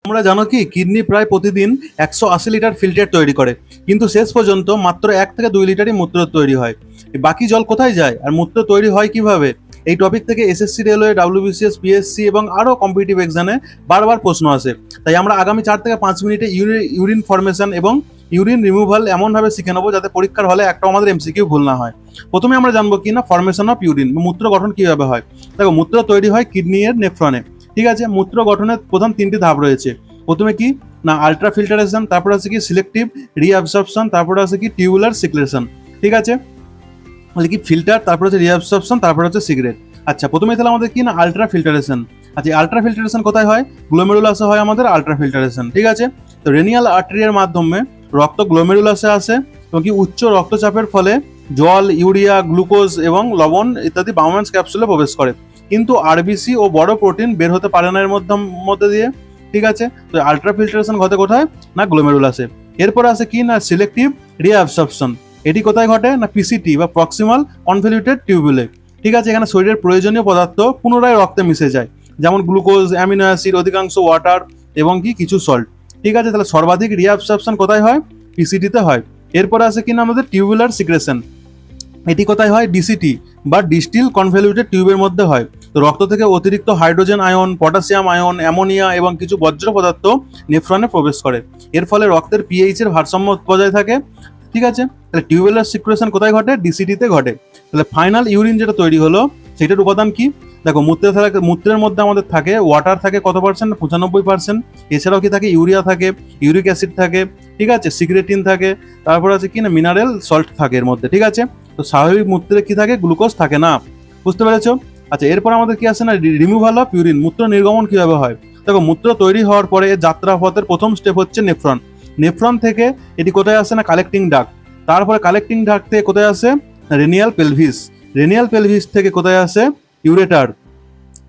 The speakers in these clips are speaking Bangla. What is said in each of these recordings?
তোমরা জানো কি কিডনি প্রায় প্রতিদিন 180 লিটার ফিল্টার তৈরি করে, কিন্তু শেষ পর্যন্ত মাত্র 1 থেকে 2 লিটারই মূত্র তৈরি হয়। বাকি জল কোথায় যায় আর মূত্র তৈরি হয় কিভাবে? এই টপিক থেকে এসএসসি, রেলওয়ে, ডাব্লিউবিসিএস, পিএসসি এবং আরও কম্পিটিটিভ এক্সামে বারবার প্রশ্ন আসে। তাই আমরা আগামী 4 থেকে 5 মিনিটে ইউরিন ফরমেশন এবং ইউরিন রিমুভাল এমনভাবে শিখে নেবো যাতে পরীক্ষার হলে একটাও আমাদের এমসিকিউ ভুল না হয়। প্রথমে আমরা জানবো কি না ফরমেশন অফ ইউরিন, মূত্র গঠন কিভাবে হয়। দেখো, মূত্র তৈরি হয় কিডনি এর নেফ্রনে। ঠিক আছে, মূত্র গঠনের প্রধান 3টি ধাপ রয়েছে। প্রথমে কি না আলট্রা ফিল্টারেশন, তারপর আছে কি সিলেক্টিভ রিঅ্যাবসর্পশন, তারপর আছে কি টিউবুলার সিক্রেশন। ঠিক আছে, তাহলে কি ফিল্টার, তারপর হচ্ছে রিঅ্যাবসর্পশন, তারপর হচ্ছে সিগারেট। আচ্ছা, প্রথমে তাহলে আমাদের কি না আলট্রা ফিল্টারেশন। আচ্ছা, আলট্রা ফিল্টারেশন কোথায় হয়? গ্লোমেরুলাসে হয় আমাদের আলট্রা ফিল্টারেশন। ঠিক আছে, তো রেনিয়াল আর্টারিয়ার মাধ্যমে রক্ত গ্লোমেরুলাসে আসে এবং কি উচ্চ রক্তচাপের ফলে জল, ইউরিয়া, গ্লুকোজ এবং লবণ ইত্যাদি বাউম্যান্স ক্যাপসুলে প্রবেশ করে, কিন্তু আরবিসি ও বড় প্রোটিন বের হতে পারে না এর মধ্যে দিয়ে। ঠিক আছে, তো আলট্রা ফিল্টারেশন ঘটে কোথায়? না গ্লোমেরুলাসে। এরপর আছে কি না সিলেক্টিভ রিঅ্যাবসর্পশন। এটি কোথায় ঘটে? না পিসিটি বা প্রক্সিমাল কনভলিউটেড টিউবুলে। ঠিক আছে, এখানে শরীরের প্রয়োজনীয় পদার্থ পুনরায় রক্তে মিশে যায়, যেমন গ্লুকোজ, অ্যামিনো অ্যাসিড, অধিকাংশ ওয়াটার এবং কি কিছু সল্ট। ঠিক আছে, তাহলে সর্বাধিক রিঅ্যাবসর্পশন কোথায় হয়? পিসিটিতে হয়। এরপর আছে কিনা আমাদের টিউবুলার সিক্রেশন। এটি কোথায় হয়? ডিসিটি বা ডিস্টিল কনভলিউটেড টিউবের মধ্যে হয়। তো রক্ত থেকে অতিরিক্ত hydrogen ion, potassium ion, ammonia এবং কিছু বজ্র পদার্থ নেফ্রনে প্রবেশ করে। এর ফলে রক্তের পিএইচ এর ভারসাম্য বজায় থাকে। ঠিক আছে, তাহলে টিউবুলার সিক্রেশন কোথায় ঘটে? ডিসিটিতে ঘটে। তাহলে ফাইনাল ইউরিন যেটা তৈরি হলো সেটার উপাদান কি? দেখো, মূত্রের মধ্যে আমাদের থাকে ওয়াটার থাকে কত পার্সেন্ট? 95%। এছাড়াও কি থাকে? ইউরিয়া থাকে, ইউরিক অ্যাসিড থাকে, ঠিক আছে, সিক্রেটিন থাকে, তারপর আছে কি না মিনারেল সল্ট থাকে এর মধ্যে। ঠিক আছে, তো স্বাভাবিক মূত্রে কি থাকে? গ্লুকোজ থাকে না। বুঝতে পেরেছো? আচ্ছা, এরপর আমাদের কি আছে না রিমুভাল অফ ইউরিন, মূত্র নির্গমন কিভাবে হয়। দেখো, মূত্র তৈরি হওয়ার পরে যাত্রাপথের প্রথম স্টেপ হচ্ছে নেফ্রন। নেফ্রন থেকে এটি কোথায় আসে না কালেক্টিং ডাক্ট। তারপরে কালেক্টিং ডাক্ট থেকে কোথায় আসে? রেনিয়াল পেলভিস। রেনিয়াল পেলভিস থেকে কোথায় আসে? ইউরেটার।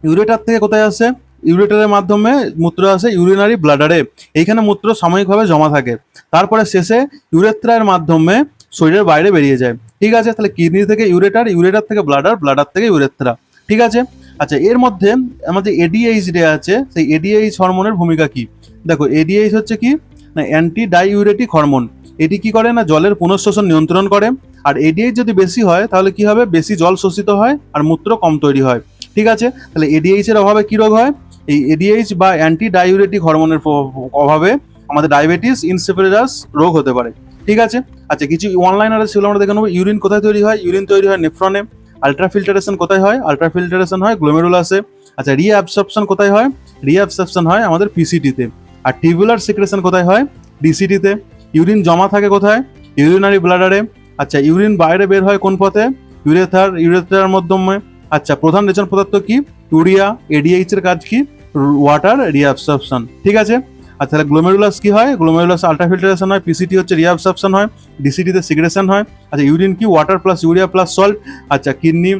ইউরেটার থেকে কোথায় আসে? ইউরেটারের মাধ্যমে মূত্র আসে ইউরিনারি ব্লাডারে। এইখানে মূত্র সাময়িকভাবে জমা থাকে। তারপরে শেষে ইউরেথ্রার মাধ্যমে শরীরের বাইরে বেরিয়ে যায়। ঠিক আছে, তাহলে কিডনি থেকে ইউরেটার, ইউরেটার থেকে ব্লাডার, ব্লাডার থেকে ইউরেথ্রা। ঠিক আছে, আচ্ছা, এর মধ্যে আমাদের এডিএইচ ডে আছে, সেই এডিএইচ হরমোনের ভূমিকা কি? দেখো, এডিএইচ হচ্ছে কি না অ্যান্টি ডাইউরেটিক হরমোন। এটি কি করে না জলের পুনঃশোষণ নিয়ন্ত্রণ করে। আর এডিএইচ যদি বেশি হয় তাহলে কি হবে? বেশি জল শোষিত হয় আর মূত্র কম তৈরি হয়। ঠিক আছে, তাহলে এডিএইচ এর অভাবে কি রোগ হয়? এই এডিএইচ বা অ্যান্টি ডাইউরেটিক হরমোনের অভাবে আমাদের ডায়াবেটিস ইনসিপিডাস রোগ হতে পারে। ঠিক আছে, আচ্ছা, কিছু অনলাইনারে সেগুলো আমরা দেখে নেবো। ইউরিন কোথায় তৈরি হয়? ইউরিন তৈরি হয় নেফ্রনে। আলট্রা ফিল্টারেশন কোথায় হয়? আলট্রা ফিল্টারেশন হয় গ্লোমেরুলাসে। আচ্ছা, রিঅ্যাবসর্পশন কোথায় হয়? রিঅ্যাবসর্পশন হয় আমাদের পিসিটিতে। আর টিউবুলার সিক্রেশন কোথায় হয়? ডিসিটিতে। ইউরিন জমা থাকে কোথায়? ইউরিনারি ব্লাডারে। আচ্ছা, ইউরিন বাইরে বের হয় কোন পথে? ইউরেথ্রার মাধ্যমে। আচ্ছা, প্রধান রেচন পদার্থ কি? ইউরিয়া। এডিএইচ এর কাজ কি? ওয়াটার রিঅ্যাবসর্পশন। ঠিক আছে, আচ্ছা, তাহলে গ্লোমেরুলাস কি হয়? গ্লোমেরুলাস আলট্রা ফিল্টারেশন হয়, পিসিটি হচ্ছে রিঅ্যাবসর্পশন হয়, ডিসিটিতে সিগ্রেশন হয়। আচ্ছা, ইউরিন কি? Water plus urea plus salt. আচ্ছা, কিডনি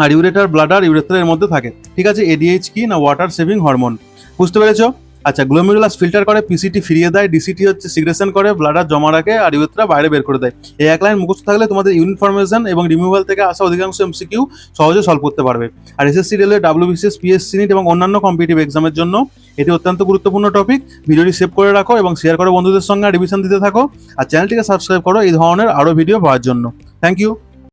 আর ইউরেটার, ব্লাডার, ইউরেথ্রা এর মধ্যে থাকে। ঠিক আছে, এডিএইচ কি না ওয়াটার সেভিং হরমোন। বুঝতে পেরেছো? আচ্ছা, গ্লোমেরুলাস ফিল্টার করে, পিসিটি ফিরিয়ে দেয়, ডিসিটি হচ্ছে সিগ্রেশন করে, ব্লাডার জমা রাখে আর ইউরেথ্রা বাইরে বের করে দেয়। এই এক লাইন মুখস্থ থাকলে তোমাদের ইউরিন ফরমেশন এবং রিমুভাল থেকে আসা অধিকাংশ এমসিকিউ সহজে সলভ করতে পারবে। আর SSC, railway, WBCS, PSC NEET এবং অন্যান্য কম্পিটিটিভ এক্সামের জন্য এটি অত্যন্ত গুরুত্বপূর্ণ টপিক। ভিডিওটি সেভ করে রাখো এবং শেয়ার করো বন্ধুদের সঙ্গে, রিভিশন দিতে থাকো। আর চ্যানেলটিকে সাবস্ক্রাইব করো এই ধরনের আরও ভিডিও পাওয়ার জন্য। Thank you.